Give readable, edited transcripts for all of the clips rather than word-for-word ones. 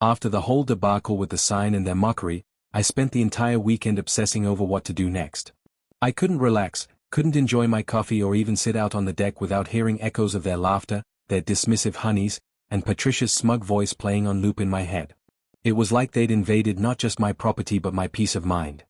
After the whole debacle with the sign and their mockery, I spent the entire weekend obsessing over what to do next. I couldn't relax, couldn't enjoy my coffee or even sit out on the deck without hearing echoes of their laughter, their dismissive honeys, and Patricia's smug voice playing on loop in my head. It was like they'd invaded not just my property but my peace of mind.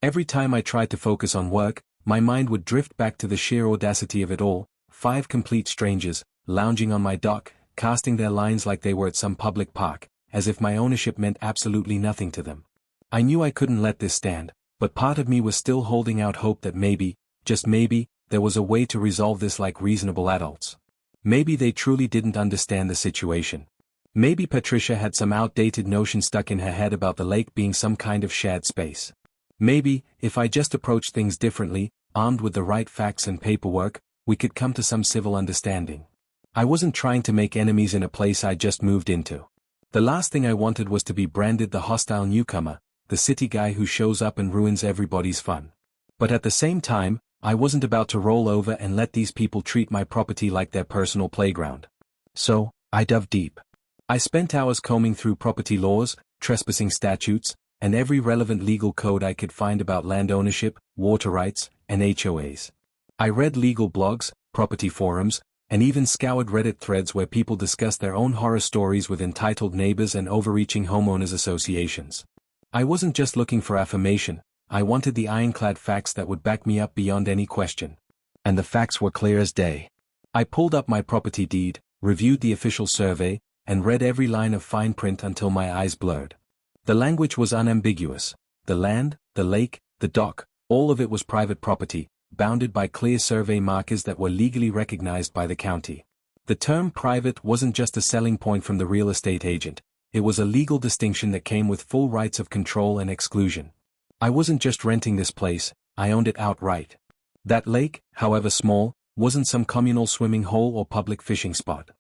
Every time I tried to focus on work, my mind would drift back to the sheer audacity of it all, 5 complete strangers, lounging on my dock, casting their lines like they were at some public park, as if my ownership meant absolutely nothing to them. I knew I couldn't let this stand, but part of me was still holding out hope that maybe, just maybe, there was a way to resolve this like reasonable adults. Maybe they truly didn't understand the situation. Maybe Patricia had some outdated notion stuck in her head about the lake being some kind of shared space. Maybe, if I just approached things differently, armed with the right facts and paperwork, we could come to some civil understanding. I wasn't trying to make enemies in a place I just moved into. The last thing I wanted was to be branded the hostile newcomer, the city guy who shows up and ruins everybody's fun. But at the same time, I wasn't about to roll over and let these people treat my property like their personal playground. So, I dove deep. I spent hours combing through property laws, trespassing statutes, and every relevant legal code I could find about land ownership, water rights, and HOAs. I read legal blogs, property forums, and even scoured Reddit threads where people discuss their own horror stories with entitled neighbors and overreaching homeowners associations. I wasn't just looking for affirmation, I wanted the ironclad facts that would back me up beyond any question. And the facts were clear as day. I pulled up my property deed, reviewed the official survey, and read every line of fine print until my eyes blurred. The language was unambiguous. The land, the lake, the dock, all of it was private property, bounded by clear survey markers that were legally recognized by the county. The term private wasn't just a selling point from the real estate agent, it was a legal distinction that came with full rights of control and exclusion. I wasn't just renting this place, I owned it outright. That lake, however small, wasn't some communal swimming hole or public fishing spot.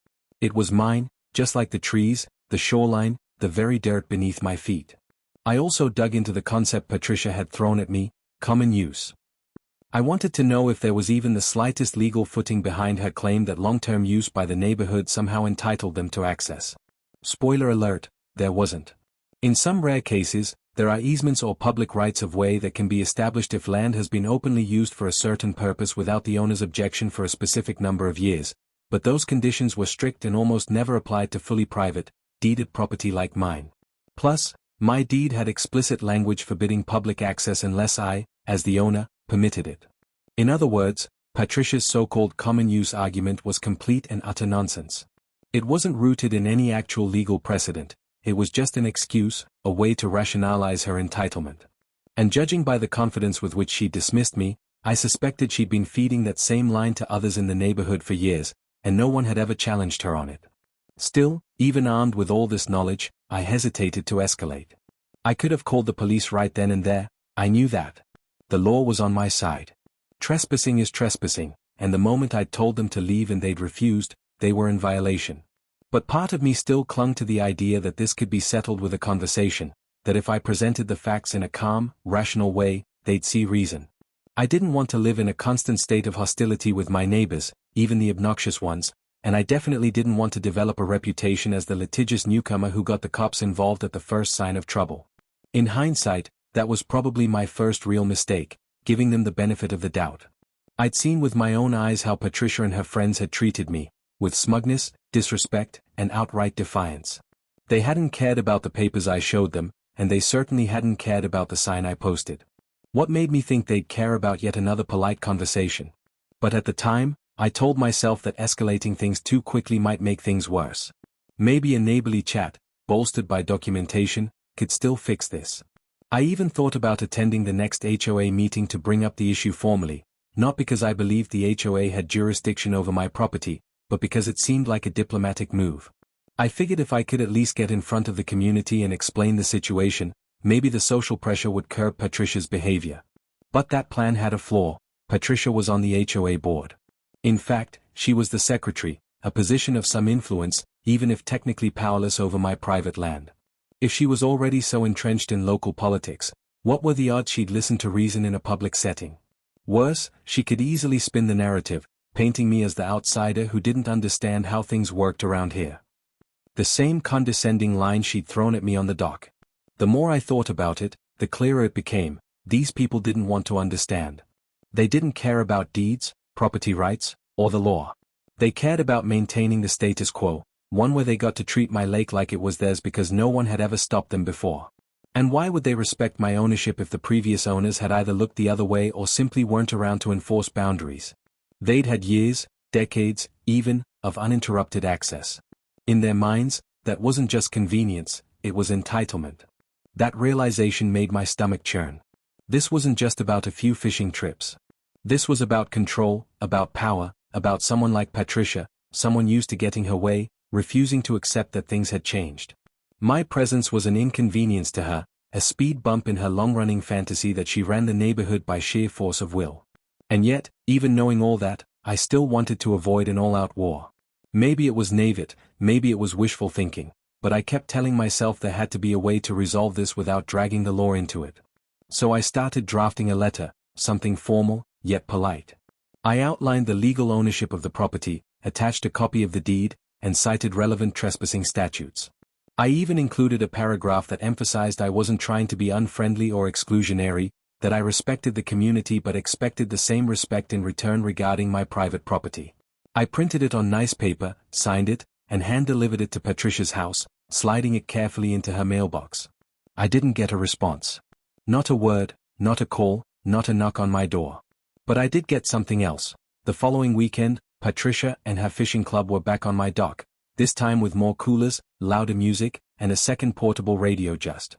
It was mine, just like the trees, the shoreline, the very dirt beneath my feet. I also dug into the concept Patricia had thrown at me, common use. I wanted to know if there was even the slightest legal footing behind her claim that long-term use by the neighborhood somehow entitled them to access. Spoiler alert, there wasn't. In some rare cases, there are easements or public rights of way that can be established if land has been openly used for a certain purpose without the owner's objection for a specific number of years, but those conditions were strict and almost never applied to fully private, deeded property like mine. Plus, my deed had explicit language forbidding public access unless I, as the owner, permitted it. In other words, Patricia's so-called common use argument was complete and utter nonsense. It wasn't rooted in any actual legal precedent, it was just an excuse, a way to rationalize her entitlement. And judging by the confidence with which she dismissed me, I suspected she'd been feeding that same line to others in the neighborhood for years, and no one had ever challenged her on it. Still, even armed with all this knowledge, I hesitated to escalate. I could have called the police right then and there, I knew that. The law was on my side. Trespassing is trespassing, and the moment I'd told them to leave and they'd refused, they were in violation. But part of me still clung to the idea that this could be settled with a conversation, that if I presented the facts in a calm, rational way, they'd see reason. I didn't want to live in a constant state of hostility with my neighbors, even the obnoxious ones, and I definitely didn't want to develop a reputation as the litigious newcomer who got the cops involved at the first sign of trouble. In hindsight, that was probably my first real mistake, giving them the benefit of the doubt. I'd seen with my own eyes how Patricia and her friends had treated me, with smugness, disrespect, and outright defiance. They hadn't cared about the papers I showed them, and they certainly hadn't cared about the sign I posted. What made me think they'd care about yet another polite conversation? But at the time, I told myself that escalating things too quickly might make things worse. Maybe a neighborly chat, bolstered by documentation, could still fix this. I even thought about attending the next HOA meeting to bring up the issue formally, not because I believed the HOA had jurisdiction over my property, but because it seemed like a diplomatic move. I figured if I could at least get in front of the community and explain the situation, maybe the social pressure would curb Patricia's behavior. But that plan had a flaw. Patricia was on the HOA board. In fact, she was the secretary, a position of some influence, even if technically powerless over my private land. If she was already so entrenched in local politics, what were the odds she'd listen to reason in a public setting? Worse, she could easily spin the narrative, painting me as the outsider who didn't understand how things worked around here. The same condescending line she'd thrown at me on the dock. The more I thought about it, the clearer it became, these people didn't want to understand. They didn't care about deeds, property rights, or the law. They cared about maintaining the status quo, one where they got to treat my lake like it was theirs because no one had ever stopped them before. And why would they respect my ownership if the previous owners had either looked the other way or simply weren't around to enforce boundaries? They'd had years, decades, even, of uninterrupted access. In their minds, that wasn't just convenience, it was entitlement. That realization made my stomach churn. This wasn't just about a few fishing trips. This was about control, about power, about someone like Patricia, someone used to getting her way, refusing to accept that things had changed. My presence was an inconvenience to her, a speed bump in her long-running fantasy that she ran the neighborhood by sheer force of will. And yet, even knowing all that, I still wanted to avoid an all-out war. Maybe it was naivete, maybe it was wishful thinking, but I kept telling myself there had to be a way to resolve this without dragging the law into it. So I started drafting a letter, something formal, yet polite. I outlined the legal ownership of the property, attached a copy of the deed, and cited relevant trespassing statutes. I even included a paragraph that emphasized I wasn't trying to be unfriendly or exclusionary, that I respected the community but expected the same respect in return regarding my private property. I printed it on nice paper, signed it, and hand-delivered it to Patricia's house, sliding it carefully into her mailbox. I didn't get a response. Not a word, not a call, not a knock on my door. But I did get something else. The following weekend, Patricia and her fishing club were back on my dock, this time with more coolers, louder music, and a second portable radio just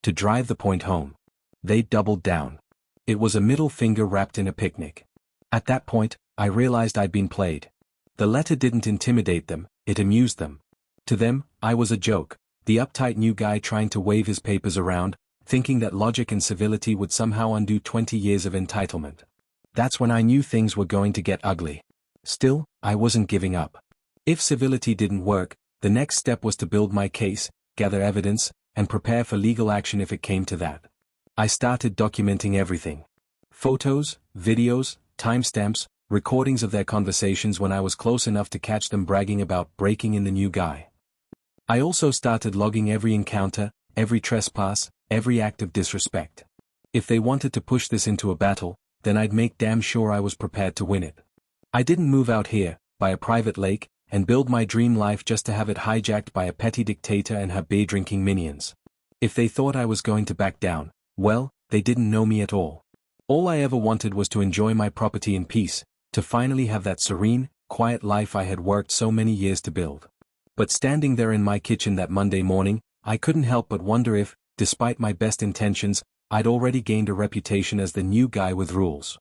to drive the point home. They doubled down. It was a middle finger wrapped in a picnic. At that point, I realized I'd been played. The letter didn't intimidate them, it amused them. To them, I was a joke, the uptight new guy trying to wave his papers around, thinking that logic and civility would somehow undo 20 years of entitlement. That's when I knew things were going to get ugly. Still, I wasn't giving up. If civility didn't work, the next step was to build my case, gather evidence, and prepare for legal action if it came to that. I started documenting everything. Photos, videos, timestamps, recordings of their conversations when I was close enough to catch them bragging about breaking in the new guy. I also started logging every encounter, every trespass, every act of disrespect. If they wanted to push this into a battle, then I'd make damn sure I was prepared to win it. I didn't move out here, by a private lake, and build my dream life just to have it hijacked by a petty dictator and her beer-drinking minions. If they thought I was going to back down, well, they didn't know me at all. All I ever wanted was to enjoy my property in peace, to finally have that serene, quiet life I had worked so many years to build. But standing there in my kitchen that Monday morning, I couldn't help but wonder if, despite my best intentions, I'd already gained a reputation as the new guy with rules.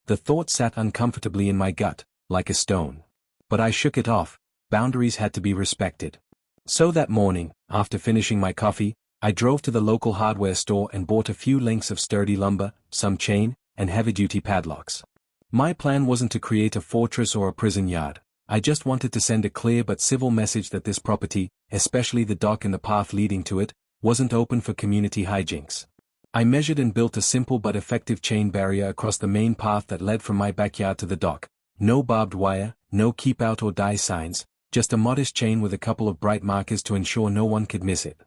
The thought sat uncomfortably in my gut, like a stone. But I shook it off. Boundaries had to be respected. So that morning, after finishing my coffee, I drove to the local hardware store and bought a few lengths of sturdy lumber, some chain, and heavy-duty padlocks. My plan wasn't to create a fortress or a prison yard. I just wanted to send a clear but civil message that this property, especially the dock and the path leading to it, wasn't open for community hijinks. I measured and built a simple but effective chain barrier across the main path that led from my backyard to the dock. No barbed wire, no keep out or die signs, just a modest chain with a couple of bright markers to ensure no one could miss it.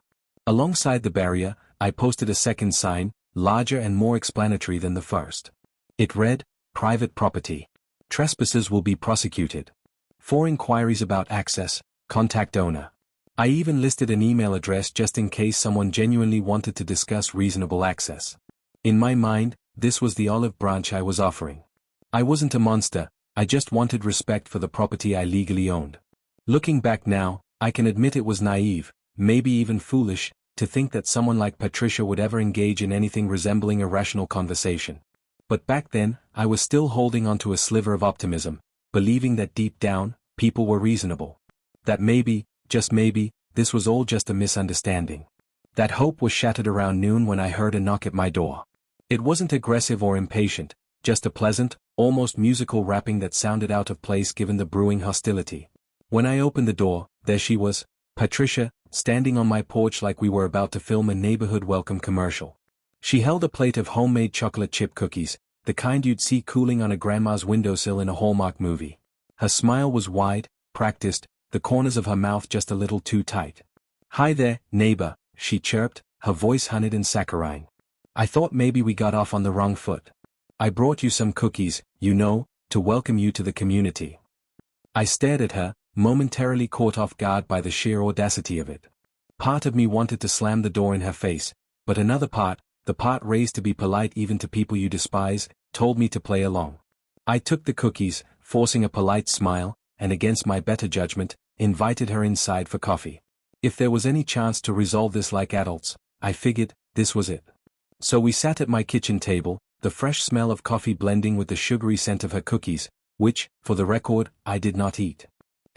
Alongside the barrier, I posted a second sign, larger and more explanatory than the first. It read, "Private property. Trespassers will be prosecuted. For inquiries about access, contact owner." I even listed an email address just in case someone genuinely wanted to discuss reasonable access. In my mind, this was the olive branch I was offering. I wasn't a monster, I just wanted respect for the property I legally owned. Looking back now, I can admit it was naive, maybe even foolish, to think that someone like Patricia would ever engage in anything resembling a rational conversation. But back then, I was still holding onto a sliver of optimism, believing that deep down, people were reasonable. That maybe, just maybe, this was all just a misunderstanding. That hope was shattered around noon when I heard a knock at my door. It wasn't aggressive or impatient, just a pleasant, almost musical rapping that sounded out of place given the brewing hostility. When I opened the door, there she was, Patricia, standing on my porch like we were about to film a neighborhood welcome commercial. She held a plate of homemade chocolate chip cookies, the kind you'd see cooling on a grandma's windowsill in a Hallmark movie. Her smile was wide, practiced, the corners of her mouth just a little too tight. "Hi there, neighbor," she chirped, her voice honeyed and saccharine. "I thought maybe we got off on the wrong foot. I brought you some cookies, you know, to welcome you to the community." I stared at her, momentarily caught off guard by the sheer audacity of it. Part of me wanted to slam the door in her face, but another part, the part raised to be polite even to people you despise, told me to play along. I took the cookies, forcing a polite smile, and against my better judgment, invited her inside for coffee. If there was any chance to resolve this like adults, I figured, this was it. So we sat at my kitchen table, the fresh smell of coffee blending with the sugary scent of her cookies, which, for the record, I did not eat.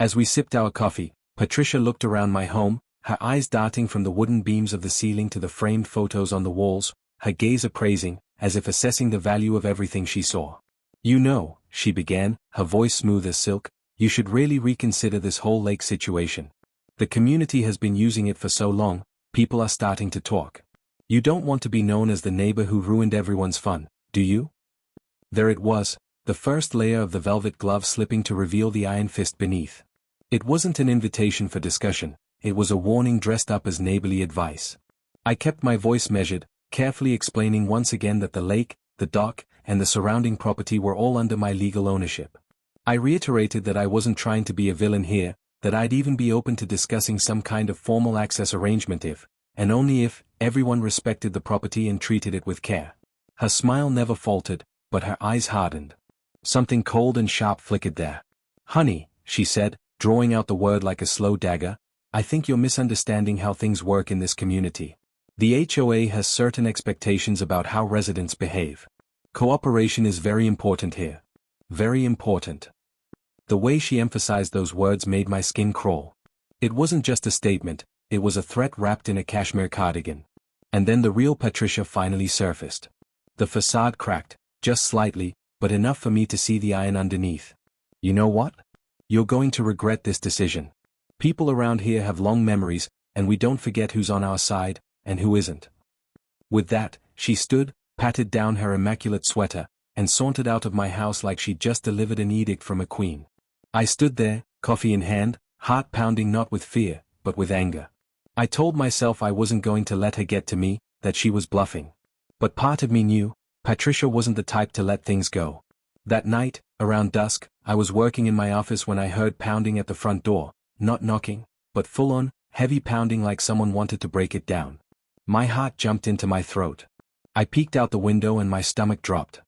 As we sipped our coffee, Patricia looked around my home, her eyes darting from the wooden beams of the ceiling to the framed photos on the walls, her gaze appraising, as if assessing the value of everything she saw. "You know," she began, her voice smooth as silk, "you should really reconsider this whole lake situation. The community has been using it for so long, people are starting to talk. You don't want to be known as the neighbor who ruined everyone's fun, do you?" There it was, the first layer of the velvet glove slipping to reveal the iron fist beneath. It wasn't an invitation for discussion, it was a warning dressed up as neighborly advice. I kept my voice measured, carefully explaining once again that the lake, the dock, and the surrounding property were all under my legal ownership. I reiterated that I wasn't trying to be a villain here, that I'd even be open to discussing some kind of formal access arrangement if, and only if, everyone respected the property and treated it with care. Her smile never faltered, but her eyes hardened. Something cold and sharp flickered there. "Honey," she said, drawing out the word like a slow dagger, "I think you're misunderstanding how things work in this community. The HOA has certain expectations about how residents behave. Cooperation is very important here. Very important." The way she emphasized those words made my skin crawl. It wasn't just a statement, it was a threat wrapped in a cashmere cardigan. And then the real Patricia finally surfaced. The facade cracked, just slightly, but enough for me to see the iron underneath. "You know what? You're going to regret this decision. People around here have long memories, and we don't forget who's on our side, and who isn't." With that, she stood, patted down her immaculate sweater, and sauntered out of my house like she'd just delivered an edict from a queen. I stood there, coffee in hand, heart pounding not with fear, but with anger. I told myself I wasn't going to let her get to me, that she was bluffing. But part of me knew, Patricia wasn't the type to let things go. That night, around dusk, I was working in my office when I heard pounding at the front door, not knocking, but full-on, heavy pounding like someone wanted to break it down. My heart jumped into my throat. I peeked out the window and my stomach dropped.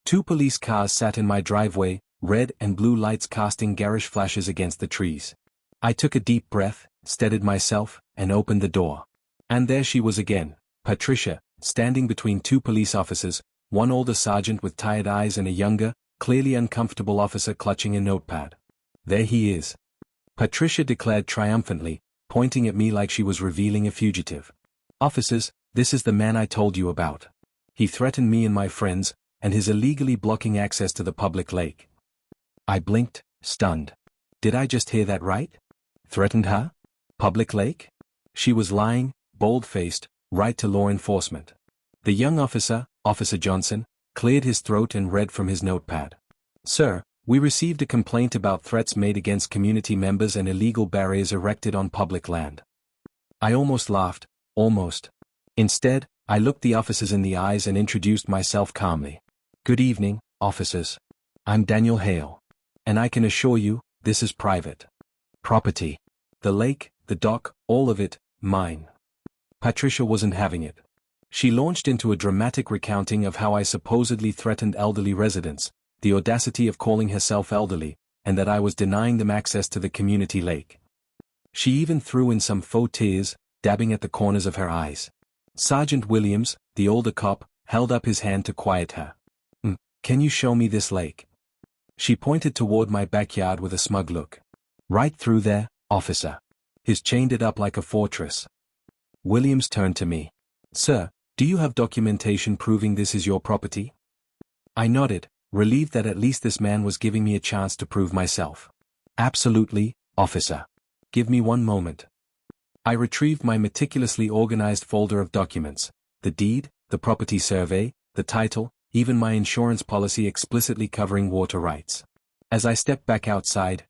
2 police cars sat in my driveway, red and blue lights casting garish flashes against the trees. I took a deep breath, steadied myself, and opened the door. And there she was again, Patricia, standing between 2 police officers, one older sergeant with tired eyes and a younger, clearly uncomfortable officer clutching a notepad. "There he is," Patricia declared triumphantly, pointing at me like she was revealing a fugitive. "Officers, this is the man I told you about. He threatened me and my friends, and is illegally blocking access to the public lake." I blinked, stunned. Did I just hear that right? Threatened her? Public lake? She was lying, bold-faced, right to law enforcement. The young officer, Officer Johnson, cleared his throat and read from his notepad. "Sir, we received a complaint about threats made against community members and illegal barriers erected on public land." I almost laughed, almost. Instead, I looked the officers in the eyes and introduced myself calmly. "Good evening, officers. I'm Daniel Hale. And I can assure you, this is private property. The lake, the dock, all of it, mine." Patricia wasn't having it. She launched into a dramatic recounting of how I supposedly threatened elderly residents, the audacity of calling herself elderly, and that I was denying them access to the community lake. She even threw in some faux tears, dabbing at the corners of her eyes. Sergeant Williams, the older cop, held up his hand to quiet her. Can you show me this lake?" She pointed toward my backyard with a smug look. "Right through there, officer. He's chained it up like a fortress." Williams turned to me. "Sir, do you have documentation proving this is your property?" I nodded, relieved that at least this man was giving me a chance to prove myself. "Absolutely, officer. Give me one moment." I retrieved my meticulously organized folder of documents, the deed, the property survey, the title, even my insurance policy explicitly covering water rights. As I stepped back outside,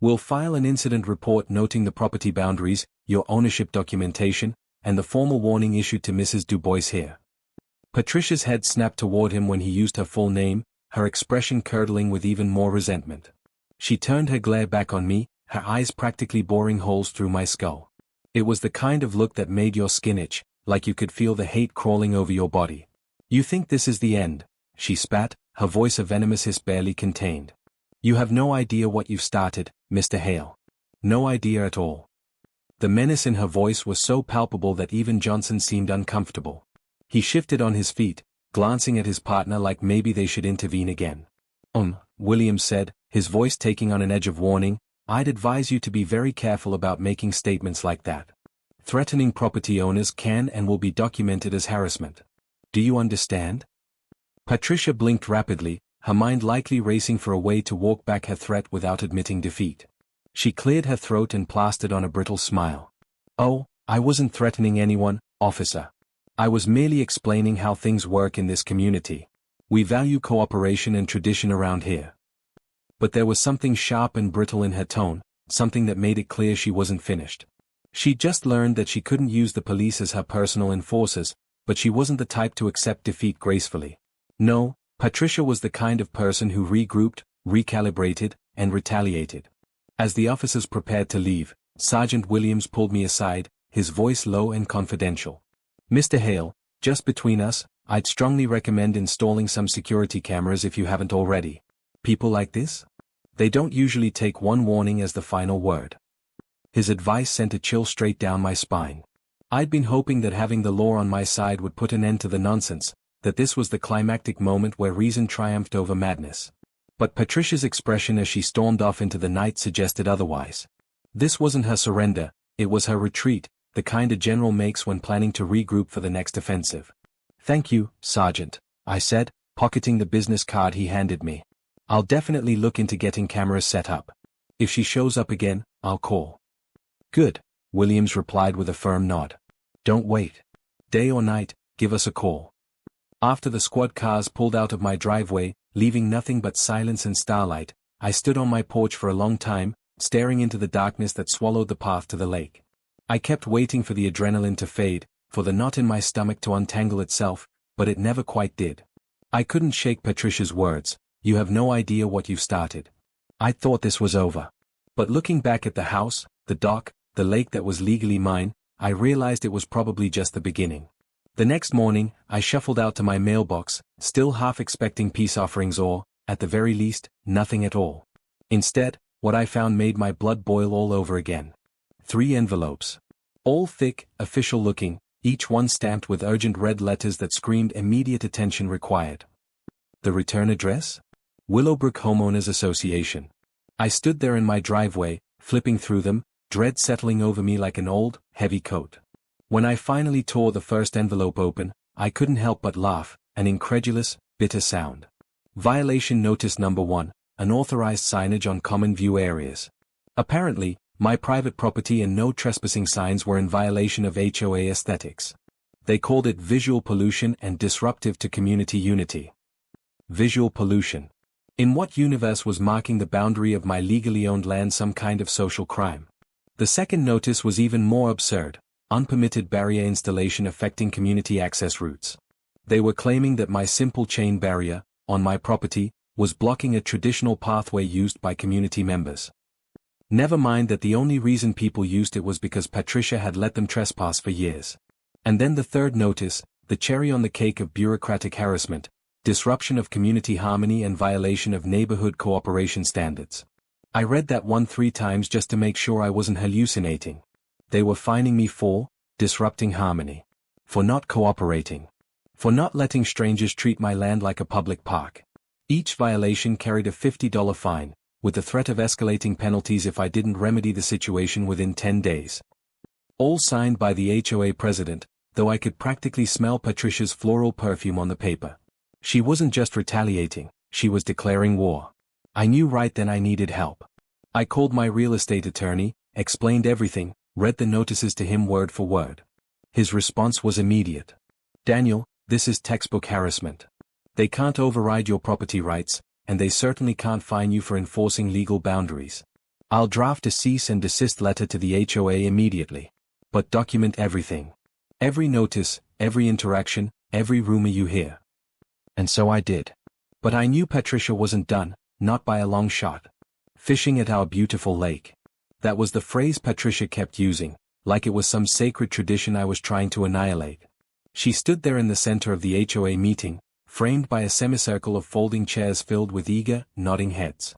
We'll file an incident report noting the property boundaries, your ownership documentation, and the formal warning issued to Mrs. Dubois here. Patricia's head snapped toward him when he used her full name, her expression curdling with even more resentment. She turned her glare back on me, her eyes practically boring holes through my skull. It was the kind of look that made your skin itch, like you could feel the hate crawling over your body. You think this is the end? She spat, her voice a venomous hiss barely contained. You have no idea what you've started, Mr. Hale. No idea at all. The menace in her voice was so palpable that even Johnson seemed uncomfortable. He shifted on his feet, glancing at his partner like maybe they should intervene again. Williams said, his voice taking on an edge of warning, I'd advise you to be very careful about making statements like that. Threatening property owners can and will be documented as harassment. Do you understand? Patricia blinked rapidly, her mind likely racing for a way to walk back her threat without admitting defeat. She cleared her throat and plastered on a brittle smile. Oh, I wasn't threatening anyone, officer. I was merely explaining how things work in this community. We value cooperation and tradition around here. But there was something sharp and brittle in her tone, something that made it clear she wasn't finished. She'd just learned that she couldn't use the police as her personal enforcers, but she wasn't the type to accept defeat gracefully. No, Patricia was the kind of person who regrouped, recalibrated, and retaliated. As the officers prepared to leave, Sergeant Williams pulled me aside, his voice low and confidential. Mr. Hale, just between us, I'd strongly recommend installing some security cameras if you haven't already. People like this? They don't usually take one warning as the final word. His advice sent a chill straight down my spine. I'd been hoping that having the law on my side would put an end to the nonsense, that this was the climactic moment where reason triumphed over madness. But Patricia's expression as she stormed off into the night suggested otherwise. This wasn't her surrender, it was her retreat, the kind a general makes when planning to regroup for the next offensive. Thank you, Sergeant, I said, pocketing the business card he handed me. I'll definitely look into getting cameras set up. If she shows up again, I'll call. Good, Williams replied with a firm nod. Don't wait. Day or night, give us a call. After the squad cars pulled out of my driveway, leaving nothing but silence and starlight, I stood on my porch for a long time, staring into the darkness that swallowed the path to the lake. I kept waiting for the adrenaline to fade, for the knot in my stomach to untangle itself, but it never quite did. I couldn't shake Patricia's words. You have no idea what you've started. I thought this was over. But looking back at the house, the dock, the lake that was legally mine, I realized it was probably just the beginning. The next morning, I shuffled out to my mailbox, still half expecting peace offerings or, at the very least, nothing at all. Instead, what I found made my blood boil all over again. 3 envelopes. All thick, official-looking, each one stamped with urgent red letters that screamed immediate attention required. The return address? Willowbrook Homeowners Association. I stood there in my driveway, flipping through them, dread settling over me like an old, heavy coat. When I finally tore the first envelope open, I couldn't help but laugh, an incredulous, bitter sound. Violation Notice Number 1, unauthorized signage on common view areas. Apparently, my private property and no trespassing signs were in violation of HOA aesthetics. They called it visual pollution and disruptive to community unity. Visual pollution. In what universe was marking the boundary of my legally owned land some kind of social crime? The second notice was even more absurd. Unpermitted barrier installation affecting community access routes. They were claiming that my simple chain barrier, on my property, was blocking a traditional pathway used by community members. Never mind that the only reason people used it was because Patricia had let them trespass for years. And then the third notice, the cherry on the cake of bureaucratic harassment, disruption of community harmony and violation of neighborhood cooperation standards. I read that one 3 times just to make sure I wasn't hallucinating. They were fining me for disrupting harmony, for not cooperating, for not letting strangers treat my land like a public park. Each violation carried a $50 fine, with the threat of escalating penalties if I didn't remedy the situation within 10 days. All signed by the HOA president, though I could practically smell Patricia's floral perfume on the paper. She wasn't just retaliating, she was declaring war. I knew right then I needed help. I called my real estate attorney, explained everything, read the notices to him word for word. His response was immediate. Daniel, this is textbook harassment. They can't override your property rights, and they certainly can't fine you for enforcing legal boundaries. I'll draft a cease and desist letter to the HOA immediately. But document everything. Every notice, every interaction, every rumor you hear. And so I did. But I knew Patricia wasn't done, not by a long shot. Fishing at our beautiful lake. That was the phrase Patricia kept using, like it was some sacred tradition I was trying to annihilate. She stood there in the center of the HOA meeting, framed by a semicircle of folding chairs filled with eager, nodding heads.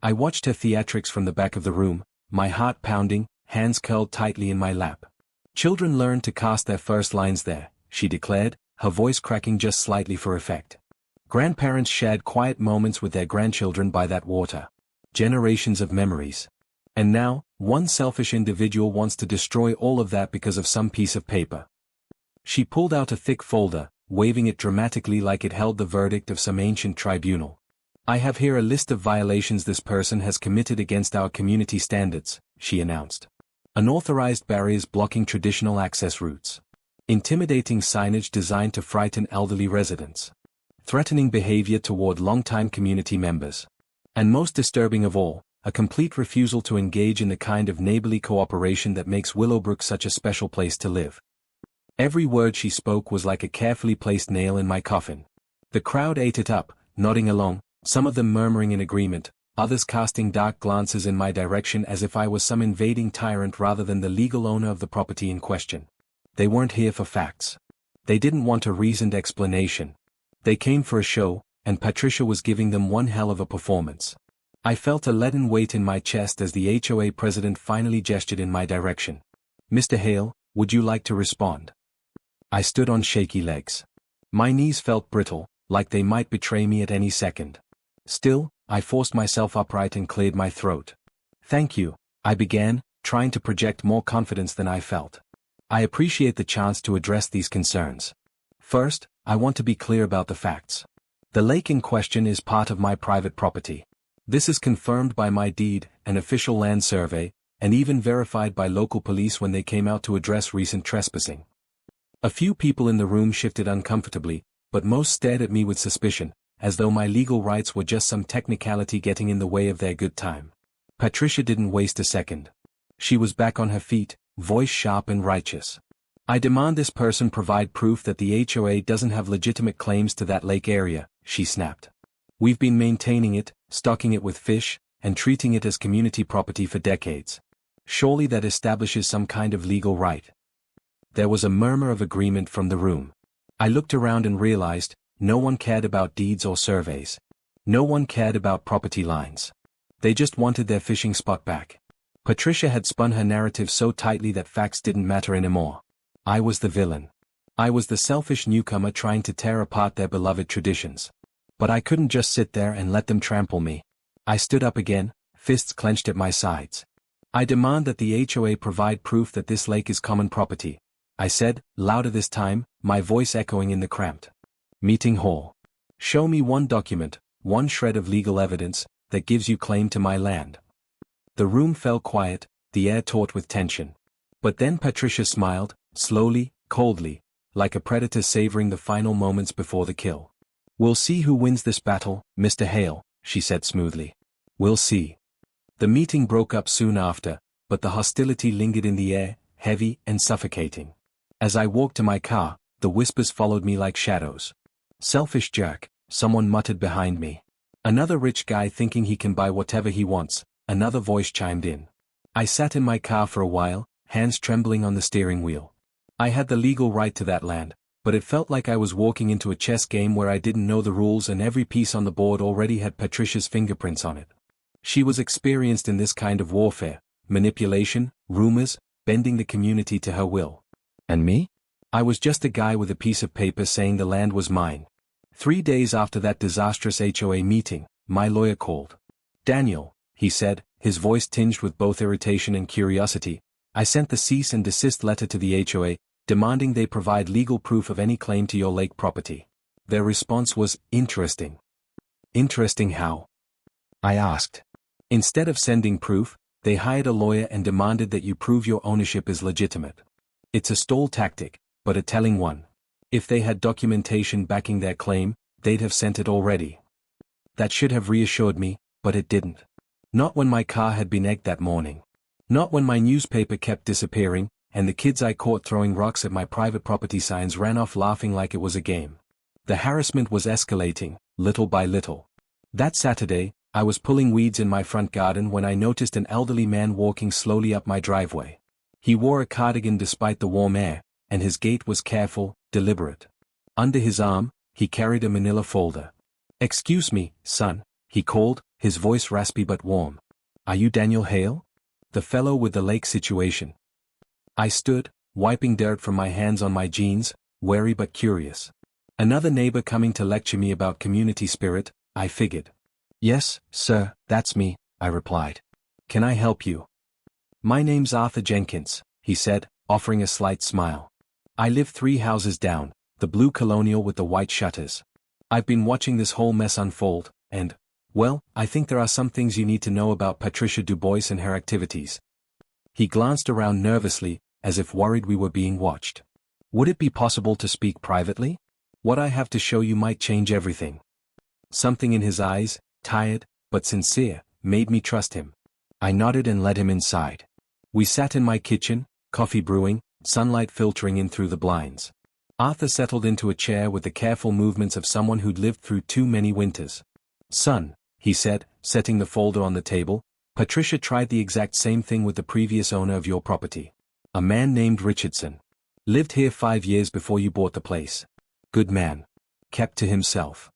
I watched her theatrics from the back of the room, my heart pounding, hands curled tightly in my lap. Children learn to cast their first lines there, she declared, her voice cracking just slightly for effect. Grandparents shared quiet moments with their grandchildren by that water. Generations of memories. And now, one selfish individual wants to destroy all of that because of some piece of paper. She pulled out a thick folder, waving it dramatically like it held the verdict of some ancient tribunal. I have here a list of violations this person has committed against our community standards, she announced. Unauthorized barriers blocking traditional access routes. Intimidating signage designed to frighten elderly residents. Threatening behavior toward longtime community members. And most disturbing of all, a complete refusal to engage in the kind of neighborly cooperation that makes Willowbrook such a special place to live. Every word she spoke was like a carefully placed nail in my coffin. The crowd ate it up, nodding along, some of them murmuring in agreement, others casting dark glances in my direction as if I was some invading tyrant rather than the legal owner of the property in question. They weren't here for facts. They didn't want a reasoned explanation. They came for a show, and Patricia was giving them one hell of a performance. I felt a leaden weight in my chest as the HOA president finally gestured in my direction. Mr. Hale, would you like to respond? I stood on shaky legs. My knees felt brittle, like they might betray me at any second. Still, I forced myself upright and cleared my throat. Thank you, I began, trying to project more confidence than I felt. I appreciate the chance to address these concerns. First, I want to be clear about the facts. The lake in question is part of my private property. This is confirmed by my deed, an official land survey, and even verified by local police when they came out to address recent trespassing. A few people in the room shifted uncomfortably, but most stared at me with suspicion, as though my legal rights were just some technicality getting in the way of their good time. Patricia didn't waste a second. She was back on her feet, voice sharp and righteous. I demand this person provide proof that the HOA doesn't have legitimate claims to that lake area, she snapped. We've been maintaining it, stocking it with fish, and treating it as community property for decades. Surely that establishes some kind of legal right. There was a murmur of agreement from the room. I looked around and realized, no one cared about deeds or surveys. No one cared about property lines. They just wanted their fishing spot back. Patricia had spun her narrative so tightly that facts didn't matter anymore. I was the villain. I was the selfish newcomer trying to tear apart their beloved traditions. But I couldn't just sit there and let them trample me. I stood up again, fists clenched at my sides. I demand that the HOA provide proof that this lake is common property, I said, louder this time, my voice echoing in the cramped meeting hall. Show me one document, one shred of legal evidence, that gives you claim to my land. The room fell quiet, the air taut with tension. But then Patricia smiled, slowly, coldly, like a predator savoring the final moments before the kill. We'll see who wins this battle, Mr. Hale, she said smoothly. We'll see. The meeting broke up soon after, but the hostility lingered in the air, heavy and suffocating. As I walked to my car, the whispers followed me like shadows. Selfish jerk, someone muttered behind me. Another rich guy thinking he can buy whatever he wants, another voice chimed in. I sat in my car for a while, hands trembling on the steering wheel. I had the legal right to that land, but it felt like I was walking into a chess game where I didn't know the rules and every piece on the board already had Patricia's fingerprints on it. She was experienced in this kind of warfare, manipulation, rumors, bending the community to her will. And me? I was just a guy with a piece of paper saying the land was mine. 3 days after that disastrous HOA meeting, my lawyer called. Daniel, he said, his voice tinged with both irritation and curiosity, I sent the cease and desist letter to the HOA, demanding they provide legal proof of any claim to your lake property. Their response was, interesting. Interesting how? I asked. Instead of sending proof, they hired a lawyer and demanded that you prove your ownership is legitimate. It's a stall tactic, but a telling one. If they had documentation backing their claim, they'd have sent it already. That should have reassured me, but it didn't. Not when my car had been egged that morning. Not when my newspaper kept disappearing, and the kids I caught throwing rocks at my private property signs ran off laughing like it was a game. The harassment was escalating, little by little. That Saturday, I was pulling weeds in my front garden when I noticed an elderly man walking slowly up my driveway. He wore a cardigan despite the warm air, and his gait was careful, deliberate. Under his arm, he carried a manila folder. "Excuse me, son," he called, his voice raspy but warm. "Are you Daniel Hale? The fellow with the lake situation?" I stood, wiping dirt from my hands on my jeans, wary but curious. Another neighbor coming to lecture me about community spirit, I figured. "Yes, sir, that's me," I replied. "Can I help you?" "My name's Arthur Jenkins," he said, offering a slight smile. "I live 3 houses down, the blue colonial with the white shutters. I've been watching this whole mess unfold, and, well, I think there are some things you need to know about Patricia Dubois and her activities." He glanced around nervously, as if worried we were being watched. "Would it be possible to speak privately? What I have to show you might change everything." Something in his eyes, tired, but sincere, made me trust him. I nodded and led him inside. We sat in my kitchen, coffee brewing, sunlight filtering in through the blinds. Arthur settled into a chair with the careful movements of someone who'd lived through too many winters. "Son," he said, setting the folder on the table, "Patricia tried the exact same thing with the previous owner of your property. A man named Richardson. Lived here 5 years before you bought the place. Good man. Kept to himself."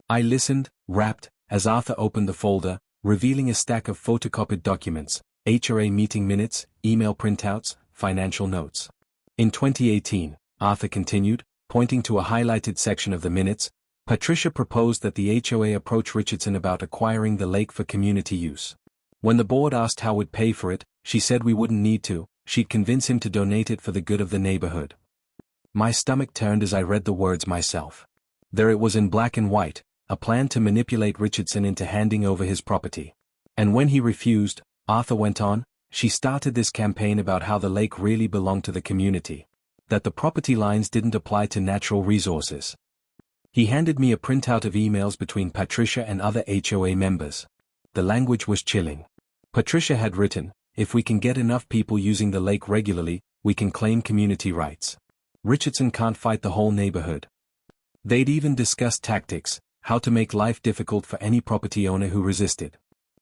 I listened, rapt, as Arthur opened the folder, revealing a stack of photocopied documents, HOA meeting minutes, email printouts, financial notes. "In 2018, Arthur continued, pointing to a highlighted section of the minutes, Patricia proposed that the HOA approach Richardson about acquiring the lake for community use. When the board asked how we'd pay for it, she said we wouldn't need to, she'd convince him to donate it for the good of the neighborhood." My stomach turned as I read the words myself. There it was in black and white, a plan to manipulate Richardson into handing over his property. And when he refused, Arthur went on, she started this campaign about how the lake really belonged to the community. That the property lines didn't apply to natural resources. He handed me a printout of emails between Patricia and other HOA members. The language was chilling. Patricia had written, "If we can get enough people using the lake regularly, we can claim community rights. Richardson can't fight the whole neighborhood." They'd even discussed tactics, how to make life difficult for any property owner who resisted.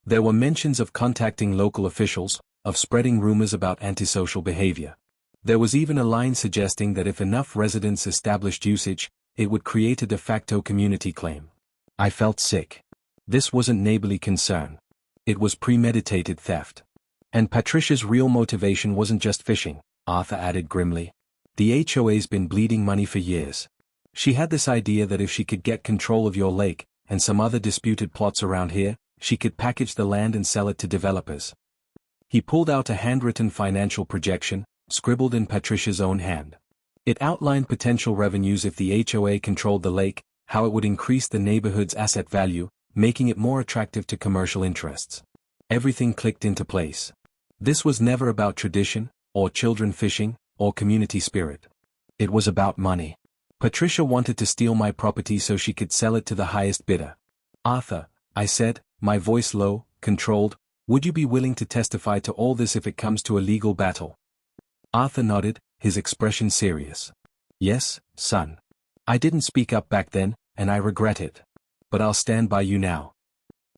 There were mentions of contacting local officials, of spreading rumors about antisocial behavior. There was even a line suggesting that if enough residents established usage, it would create a de facto community claim. I felt sick. This wasn't neighborly concern. It was premeditated theft. And Patricia's real motivation wasn't just fishing, Arthur added grimly. The HOA's been bleeding money for years. She had this idea that if she could get control of your lake, and some other disputed plots around here, she could package the land and sell it to developers. He pulled out a handwritten financial projection, scribbled in Patricia's own hand. It outlined potential revenues if the HOA controlled the lake, how it would increase the neighborhood's asset value, making it more attractive to commercial interests. Everything clicked into place. This was never about tradition, or children fishing, or community spirit. It was about money. Patricia wanted to steal my property so she could sell it to the highest bidder. "Arthur," I said, my voice low, controlled, "would you be willing to testify to all this if it comes to a legal battle?" Arthur nodded, his expression serious. "Yes, son. I didn't speak up back then, and I regret it. But I'll stand by you now."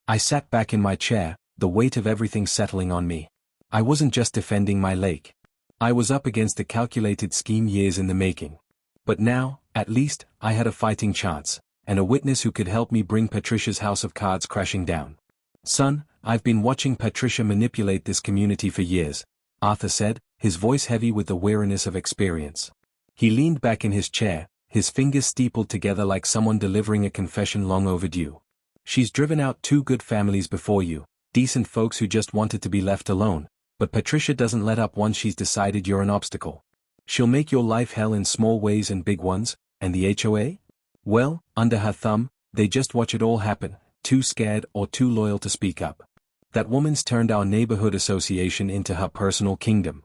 I sat back in my chair, the weight of everything settling on me. I wasn't just defending my lake. I was up against a calculated scheme years in the making. But now, at least, I had a fighting chance, and a witness who could help me bring Patricia's house of cards crashing down. "Son, I've been watching Patricia manipulate this community for years," Arthur said, his voice heavy with the weariness of experience. He leaned back in his chair, his fingers steepled together like someone delivering a confession long overdue. "She's driven out 2 good families before you, decent folks who just wanted to be left alone, but Patricia doesn't let up once she's decided you're an obstacle. She'll make your life hell in small ways and big ones, and the HOA? Well, under her thumb, they just watch it all happen, too scared or too loyal to speak up. That woman's turned our neighborhood association into her personal kingdom."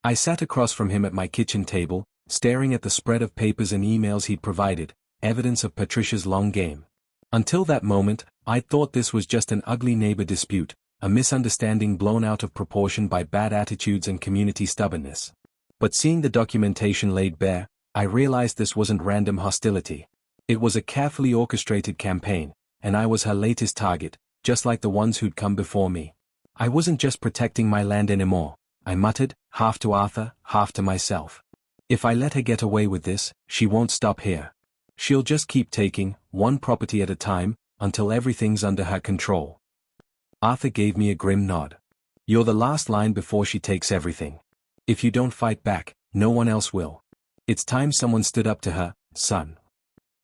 I sat across from him at my kitchen table, staring at the spread of papers and emails he'd provided, evidence of Patricia's long game. Until that moment, I'd thought this was just an ugly neighbor dispute, a misunderstanding blown out of proportion by bad attitudes and community stubbornness. But seeing the documentation laid bare, I realized this wasn't random hostility. It was a carefully orchestrated campaign, and I was her latest target, just like the ones who'd come before me. I wasn't just protecting my land anymore, I muttered, half to Arthur, half to myself. If I let her get away with this, she won't stop here. She'll just keep taking, one property at a time, until everything's under her control. Arthur gave me a grim nod. You're the last line before she takes everything. If you don't fight back, no one else will. It's time someone stood up to her, son.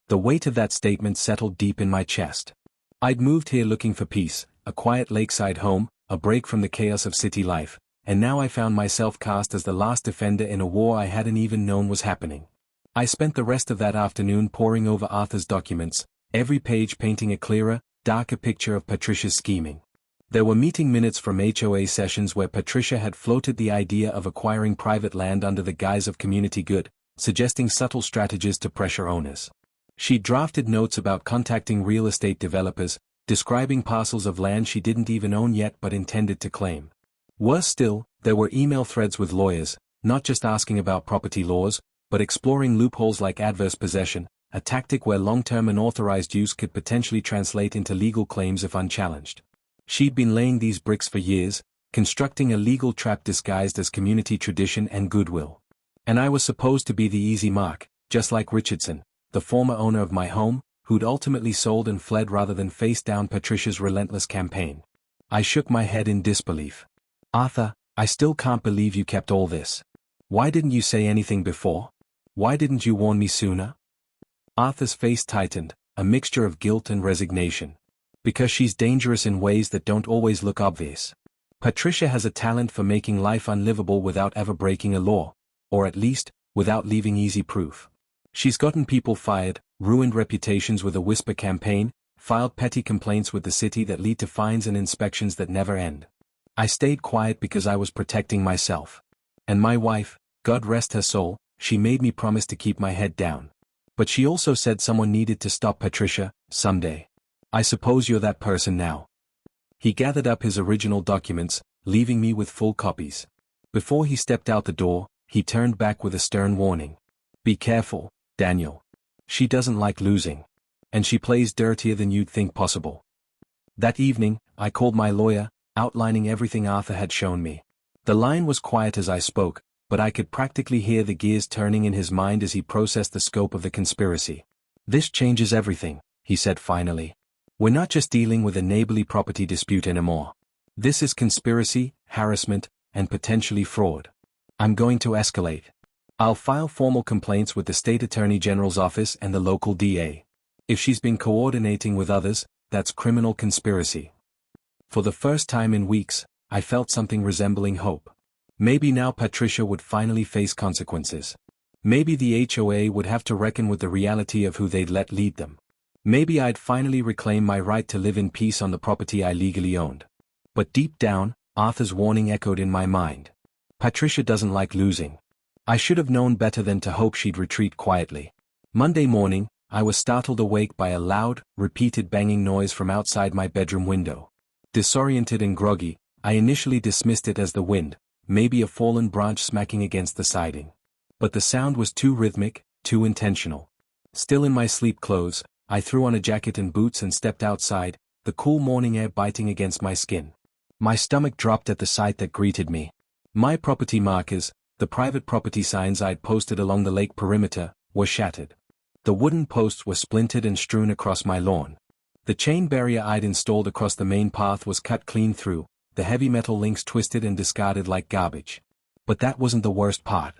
The weight of that statement settled deep in my chest. I'd moved here looking for peace, a quiet lakeside home, a break from the chaos of city life, and now I found myself cast as the last defender in a war I hadn't even known was happening. I spent the rest of that afternoon poring over Arthur's documents, every page painting a clearer, darker picture of Patricia's scheming. There were meeting minutes from HOA sessions where Patricia had floated the idea of acquiring private land under the guise of community good, suggesting subtle strategies to pressure owners. She drafted notes about contacting real estate developers, describing parcels of land she didn't even own yet but intended to claim. Worse still, there were email threads with lawyers, not just asking about property laws, but exploring loopholes like adverse possession, a tactic where long-term unauthorized use could potentially translate into legal claims if unchallenged. She'd been laying these bricks for years, constructing a legal trap disguised as community tradition and goodwill. And I was supposed to be the easy mark, just like Richardson, the former owner of my home, who'd ultimately sold and fled rather than face down Patricia's relentless campaign. I shook my head in disbelief. Arthur, I still can't believe you kept all this. Why didn't you say anything before? Why didn't you warn me sooner? Arthur's face tightened, a mixture of guilt and resignation. Because she's dangerous in ways that don't always look obvious. Patricia has a talent for making life unlivable without ever breaking a law, or at least, without leaving easy proof. She's gotten people fired, ruined reputations with a whisper campaign, filed petty complaints with the city that lead to fines and inspections that never end. I stayed quiet because I was protecting myself. And my wife, God rest her soul, she made me promise to keep my head down. But she also said someone needed to stop Patricia, someday. I suppose you're that person now. He gathered up his original documents, leaving me with full copies. Before he stepped out the door, he turned back with a stern warning. Be careful, Daniel. She doesn't like losing. And she plays dirtier than you'd think possible. That evening, I called my lawyer, outlining everything Arthur had shown me. The line was quiet as I spoke, but I could practically hear the gears turning in his mind as he processed the scope of the conspiracy. This changes everything, he said finally. We're not just dealing with a neighborly property dispute anymore. This is conspiracy, harassment, and potentially fraud. I'm going to escalate. I'll file formal complaints with the State Attorney General's office and the local DA. If she's been coordinating with others, that's criminal conspiracy. For the first time in weeks, I felt something resembling hope. Maybe now Patricia would finally face consequences. Maybe the HOA would have to reckon with the reality of who they'd let lead them. Maybe I'd finally reclaim my right to live in peace on the property I legally owned. But deep down, Arthur's warning echoed in my mind. Patricia doesn't like losing. I should have known better than to hope she'd retreat quietly. Monday morning, I was startled awake by a loud, repeated banging noise from outside my bedroom window. Disoriented and groggy, I initially dismissed it as the wind, maybe a fallen branch smacking against the siding. But the sound was too rhythmic, too intentional. Still in my sleep clothes, I threw on a jacket and boots and stepped outside, the cool morning air biting against my skin. My stomach dropped at the sight that greeted me. My property markers, the private property signs I'd posted along the lake perimeter, were shattered. The wooden posts were splintered and strewn across my lawn. The chain barrier I'd installed across the main path was cut clean through, the heavy metal links twisted and discarded like garbage. But that wasn't the worst part.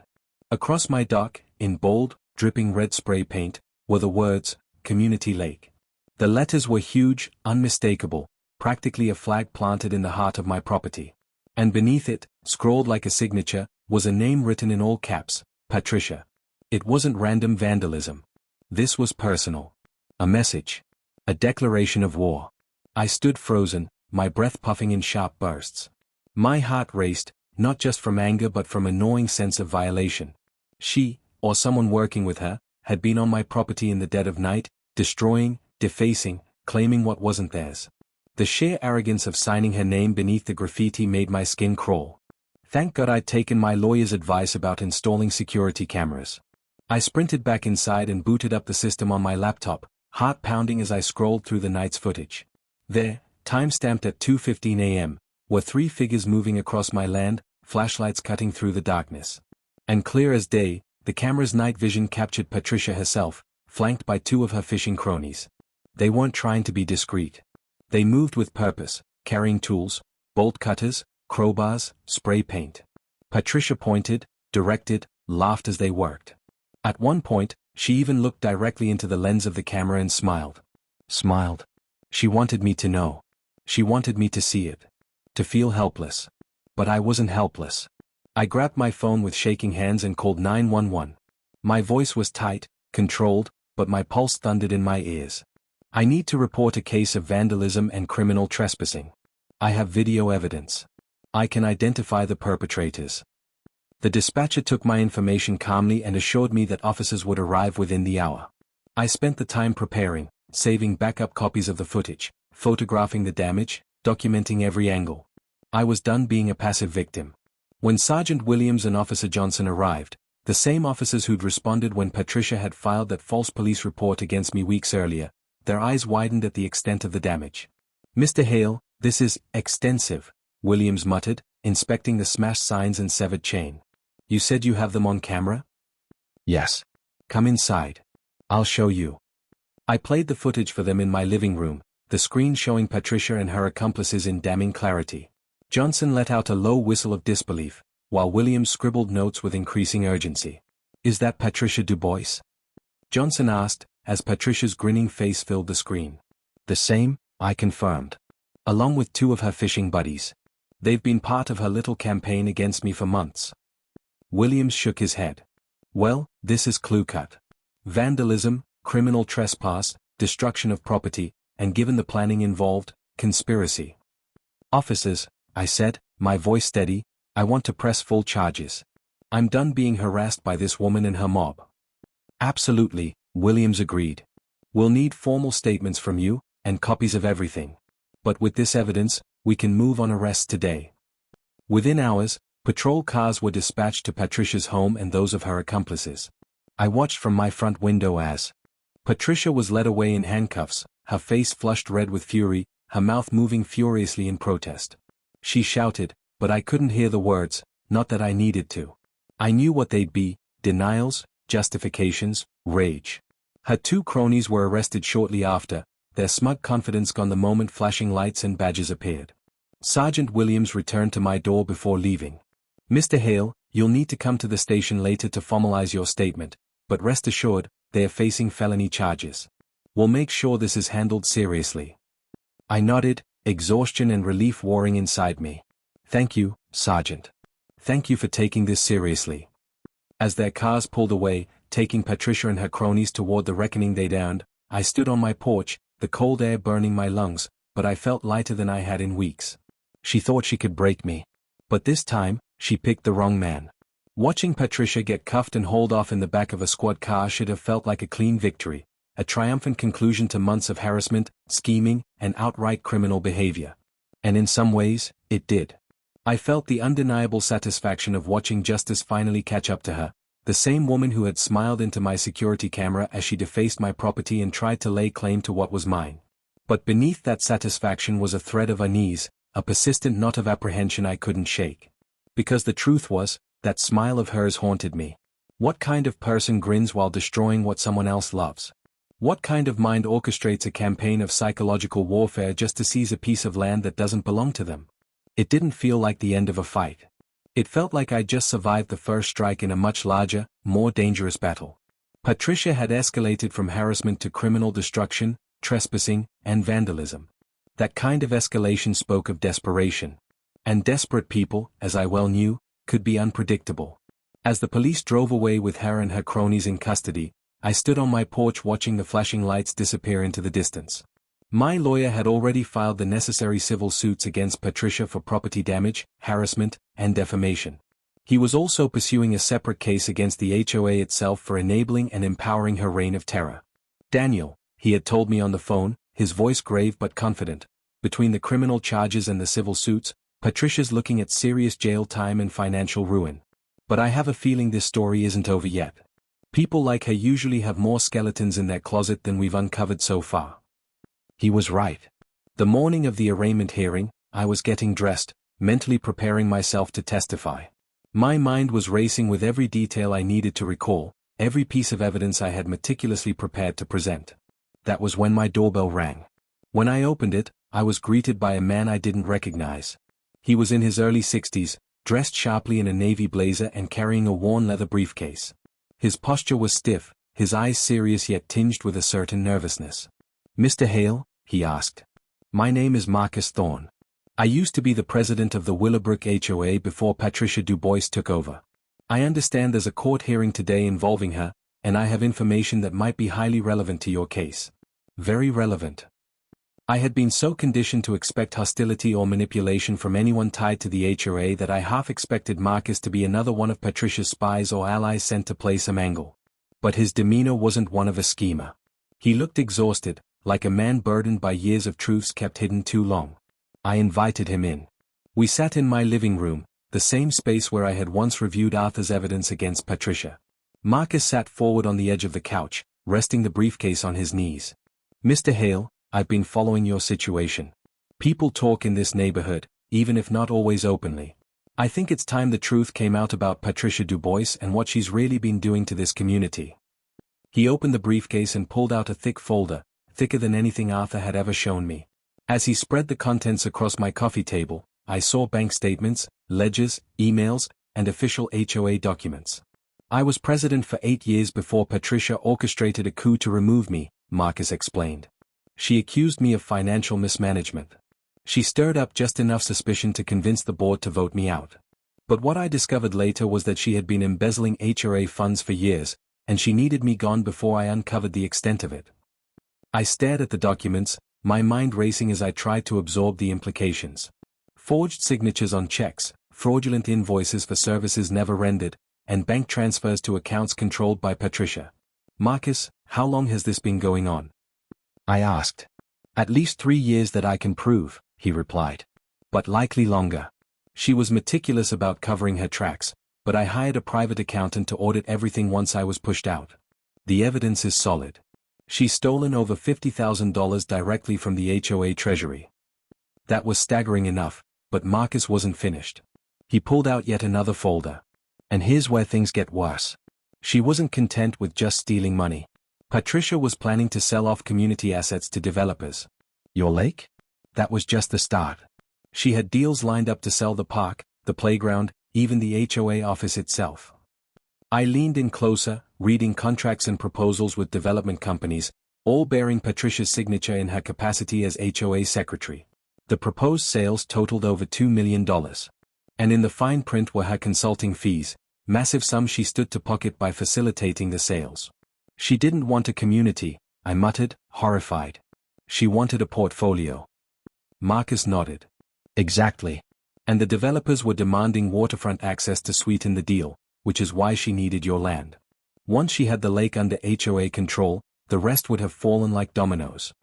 Across my dock, in bold, dripping red spray paint, were the words, Community Lake. The letters were huge, unmistakable, practically a flag planted in the heart of my property. And beneath it, scrawled like a signature, was a name written in all caps, Patricia. It wasn't random vandalism. This was personal. A message. A declaration of war. I stood frozen, my breath puffing in sharp bursts. My heart raced, not just from anger but from a gnawing sense of violation. She, or someone working with her, had been on my property in the dead of night, destroying, defacing, claiming what wasn't theirs. The sheer arrogance of signing her name beneath the graffiti made my skin crawl. Thank God I'd taken my lawyer's advice about installing security cameras. I sprinted back inside and booted up the system on my laptop, heart pounding as I scrolled through the night's footage. There, time-stamped at 2:15 a.m., were 3 figures moving across my land, flashlights cutting through the darkness. And clear as day, the camera's night vision captured Patricia herself, flanked by 2 of her fishing cronies. They weren't trying to be discreet. They moved with purpose, carrying tools, bolt cutters, crowbars, spray paint. Patricia pointed, directed, laughed as they worked. At one point, she even looked directly into the lens of the camera and smiled. Smiled. She wanted me to know. She wanted me to see it. To feel helpless. But I wasn't helpless. I grabbed my phone with shaking hands and called 911. My voice was tight, controlled, but my pulse thundered in my ears. I need to report a case of vandalism and criminal trespassing. I have video evidence. I can identify the perpetrators. The dispatcher took my information calmly and assured me that officers would arrive within the hour. I spent the time preparing, saving backup copies of the footage, photographing the damage, documenting every angle. I was done being a passive victim. When Sergeant Williams and Officer Johnson arrived, the same officers who'd responded when Patricia had filed that false police report against me weeks earlier, their eyes widened at the extent of the damage. "Mr. Hale, this is extensive," Williams muttered, inspecting the smashed signs and severed chain. "You said you have them on camera?" "Yes. Come inside. I'll show you." I played the footage for them in my living room, the screen showing Patricia and her accomplices in damning clarity. Johnson let out a low whistle of disbelief, while Williams scribbled notes with increasing urgency. "Is that Patricia Dubois?" Johnson asked, as Patricia's grinning face filled the screen. "The same," I confirmed. "Along with 2 of her fishing buddies. They've been part of her little campaign against me for months." Williams shook his head. "Well, this is clue-cut. Vandalism, criminal trespass, destruction of property, and given the planning involved, conspiracy." "Officers," I said, my voice steady, "I want to press full charges. I'm done being harassed by this woman and her mob." "Absolutely," Williams agreed. "We'll need formal statements from you, and copies of everything. But with this evidence, we can move on arrests today." Within hours, patrol cars were dispatched to Patricia's home and those of her accomplices. I watched from my front window as Patricia was led away in handcuffs, her face flushed red with fury, her mouth moving furiously in protest. She shouted, but I couldn't hear the words, not that I needed to. I knew what they'd be: denials, justifications, rage. Her 2 cronies were arrested shortly after, their smug confidence gone the moment flashing lights and badges appeared. Sergeant Williams returned to my door before leaving. "Mr. Hale, you'll need to come to the station later to formalize your statement, but rest assured, they are facing felony charges. We'll make sure this is handled seriously." I nodded, exhaustion and relief warring inside me. "Thank you, Sergeant. Thank you for taking this seriously." As their cars pulled away, taking Patricia and her cronies toward the reckoning they'd earned, I stood on my porch, the cold air burning my lungs, but I felt lighter than I had in weeks. She thought she could break me. But this time, she picked the wrong man. Watching Patricia get cuffed and hauled off in the back of a squad car should have felt like a clean victory, a triumphant conclusion to months of harassment, scheming, and outright criminal behavior. And in some ways, it did. I felt the undeniable satisfaction of watching justice finally catch up to her, the same woman who had smiled into my security camera as she defaced my property and tried to lay claim to what was mine. But beneath that satisfaction was a thread of unease, a persistent knot of apprehension I couldn't shake. Because the truth was, that smile of hers haunted me. What kind of person grins while destroying what someone else loves? What kind of mind orchestrates a campaign of psychological warfare just to seize a piece of land that doesn't belong to them? It didn't feel like the end of a fight. It felt like I'd just survived the first strike in a much larger, more dangerous battle. Patricia had escalated from harassment to criminal destruction, trespassing, and vandalism. That kind of escalation spoke of desperation. And desperate people, as I well knew, could be unpredictable. As the police drove away with her and her cronies in custody, I stood on my porch watching the flashing lights disappear into the distance. My lawyer had already filed the necessary civil suits against Patricia for property damage, harassment, and defamation. He was also pursuing a separate case against the HOA itself for enabling and empowering her reign of terror. "Daniel," he had told me on the phone, his voice grave but confident, Between the criminal charges and the civil suits, Patricia's looking at serious jail time and financial ruin. But I have a feeling this story isn't over yet. People like her usually have more skeletons in their closet than we've uncovered so far. He was right. The morning of the arraignment hearing, I was getting dressed, mentally preparing myself to testify. My mind was racing with every detail I needed to recall, every piece of evidence I had meticulously prepared to present. That was when my doorbell rang. When I opened it, I was greeted by a man I didn't recognize. He was in his early 60s, dressed sharply in a navy blazer and carrying a worn leather briefcase. His posture was stiff, his eyes serious yet tinged with a certain nervousness. "Mr. Hale?" he asked. "My name is Marcus Thorne. I used to be the president of the Willowbrook HOA before Patricia Dubois took over. I understand there's a court hearing today involving her, and I have information that might be highly relevant to your case." Very relevant. I had been so conditioned to expect hostility or manipulation from anyone tied to the HOA that I half expected Marcus to be another one of Patricia's spies or allies sent to play some angle. But his demeanor wasn't one of a schemer. He looked exhausted, like a man burdened by years of truths kept hidden too long. I invited him in. We sat in my living room, the same space where I had once reviewed Arthur's evidence against Patricia. Marcus sat forward on the edge of the couch, resting the briefcase on his knees. "Mr. Hale, I've been following your situation. People talk in this neighborhood, even if not always openly. I think it's time the truth came out about Patricia Dubois and what she's really been doing to this community." He opened the briefcase and pulled out a thick folder, thicker than anything Arthur had ever shown me. As he spread the contents across my coffee table, I saw bank statements, ledgers, emails, and official HOA documents. "I was president for 8 years before Patricia orchestrated a coup to remove me," Marcus explained. "She accused me of financial mismanagement. She stirred up just enough suspicion to convince the board to vote me out. But what I discovered later was that she had been embezzling HOA funds for years, and she needed me gone before I uncovered the extent of it." I stared at the documents, my mind racing as I tried to absorb the implications. Forged signatures on checks, fraudulent invoices for services never rendered, and bank transfers to accounts controlled by Patricia. "Marcus, how long has this been going on?" I asked. "At least 3 years that I can prove," he replied. "But likely longer. She was meticulous about covering her tracks, but I hired a private accountant to audit everything once I was pushed out. The evidence is solid. She's stolen over $50,000 directly from the HOA treasury." That was staggering enough, but Marcus wasn't finished. He pulled out yet another folder. "And here's where things get worse. She wasn't content with just stealing money. Patricia was planning to sell off community assets to developers. Your lake? That was just the start. She had deals lined up to sell the park, the playground, even the HOA office itself." I leaned in closer, reading contracts and proposals with development companies, all bearing Patricia's signature in her capacity as HOA secretary. The proposed sales totaled over $2 million. And in the fine print were her consulting fees, massive sums she stood to pocket by facilitating the sales. "She didn't want a community," I muttered, horrified. "She wanted a portfolio." Marcus nodded. "Exactly. And the developers were demanding waterfront access to sweeten the deal, which is why she needed your land. Once she had the lake under HOA control, the rest would have fallen like dominoes."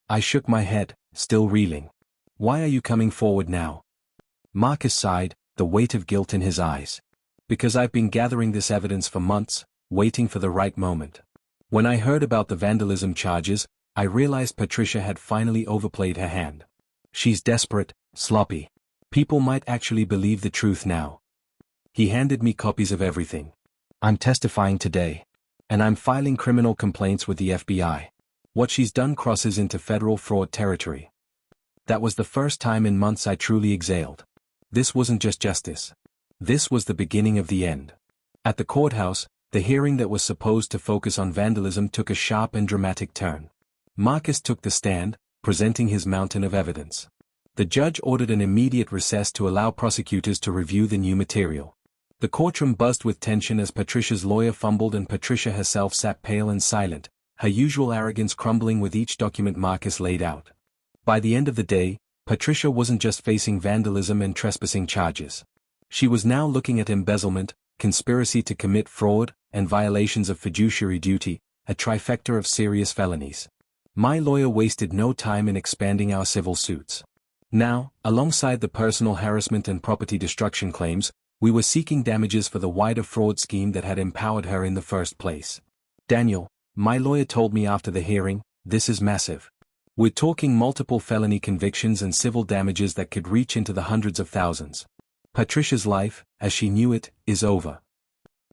I shook my head, still reeling. "Why are you coming forward now?" Marcus sighed, the weight of guilt in his eyes. "Because I've been gathering this evidence for months, waiting for the right moment. When I heard about the vandalism charges, I realized Patricia had finally overplayed her hand. She's desperate, sloppy. People might actually believe the truth now." He handed me copies of everything. "I'm testifying today. And I'm filing criminal complaints with the FBI. What she's done crosses into federal fraud territory." That was the first time in months I truly exhaled. This wasn't just justice. This was the beginning of the end. At the courthouse, the hearing that was supposed to focus on vandalism took a sharp and dramatic turn. Marcus took the stand, presenting his mountain of evidence. The judge ordered an immediate recess to allow prosecutors to review the new material. The courtroom buzzed with tension as Patricia's lawyer fumbled and Patricia herself sat pale and silent, her usual arrogance crumbling with each document Marcus laid out. By the end of the day, Patricia wasn't just facing vandalism and trespassing charges. She was now looking at embezzlement, conspiracy to commit fraud, and violations of fiduciary duty, a trifecta of serious felonies. My lawyer wasted no time in expanding our civil suits. Now, alongside the personal harassment and property destruction claims, we were seeking damages for the wider fraud scheme that had empowered her in the first place. Daniel, my lawyer told me after the hearing, this is massive. We're talking multiple felony convictions and civil damages that could reach into the hundreds of thousands. Patricia's life, as she knew it, is over.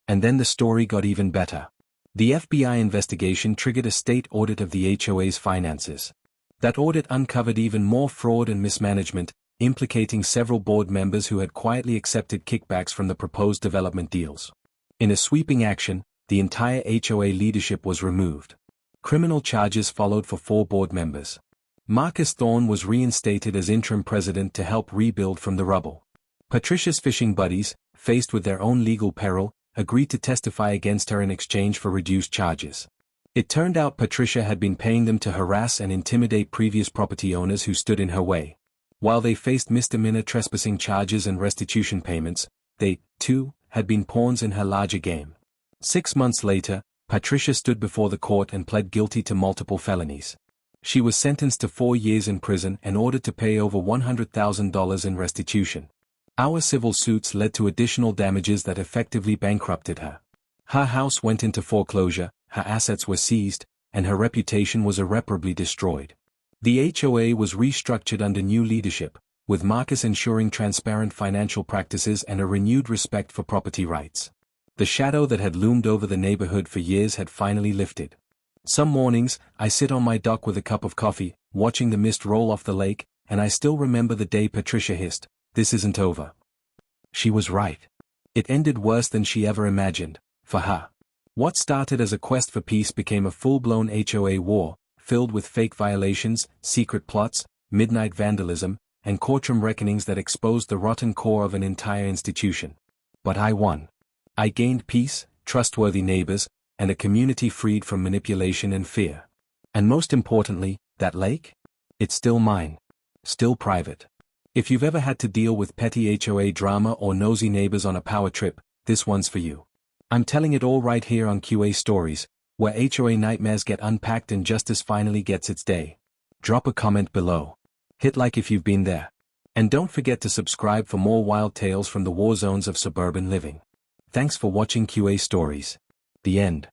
And then the story got even better. The FBI investigation triggered a state audit of the HOA's finances. That audit uncovered even more fraud and mismanagement, implicating several board members who had quietly accepted kickbacks from the proposed development deals. In a sweeping action, the entire HOA leadership was removed. Criminal charges followed for 4 board members. Marcus Thorne was reinstated as interim president to help rebuild from the rubble. Patricia's fishing buddies, faced with their own legal peril, agreed to testify against her in exchange for reduced charges. It turned out Patricia had been paying them to harass and intimidate previous property owners who stood in her way. While they faced misdemeanor trespassing charges and restitution payments, they, too, had been pawns in her larger game. 6 months later, Patricia stood before the court and pled guilty to multiple felonies. She was sentenced to 4 years in prison and ordered to pay over $100,000 in restitution. Our civil suits led to additional damages that effectively bankrupted her. Her house went into foreclosure, her assets were seized, and her reputation was irreparably destroyed. The HOA was restructured under new leadership, with Marcus ensuring transparent financial practices and a renewed respect for property rights. The shadow that had loomed over the neighborhood for years had finally lifted. Some mornings, I sit on my dock with a cup of coffee, watching the mist roll off the lake, and I still remember the day Patricia hissed, "This isn't over." She was right. It ended worse than she ever imagined, for her. What started as a quest for peace became a full-blown HOA war, filled with fake violations, secret plots, midnight vandalism, and courtroom reckonings that exposed the rotten core of an entire institution. But I won. I gained peace, trustworthy neighbors, and a community freed from manipulation and fear. And most importantly, that lake? It's still mine. Still private. If you've ever had to deal with petty HOA drama or nosy neighbors on a power trip, this one's for you. I'm telling it all right here on QA Stories, where HOA nightmares get unpacked and justice finally gets its day. Drop a comment below. Hit like if you've been there. And don't forget to subscribe for more wild tales from the war zones of suburban living. Thanks for watching QA Stories. The end.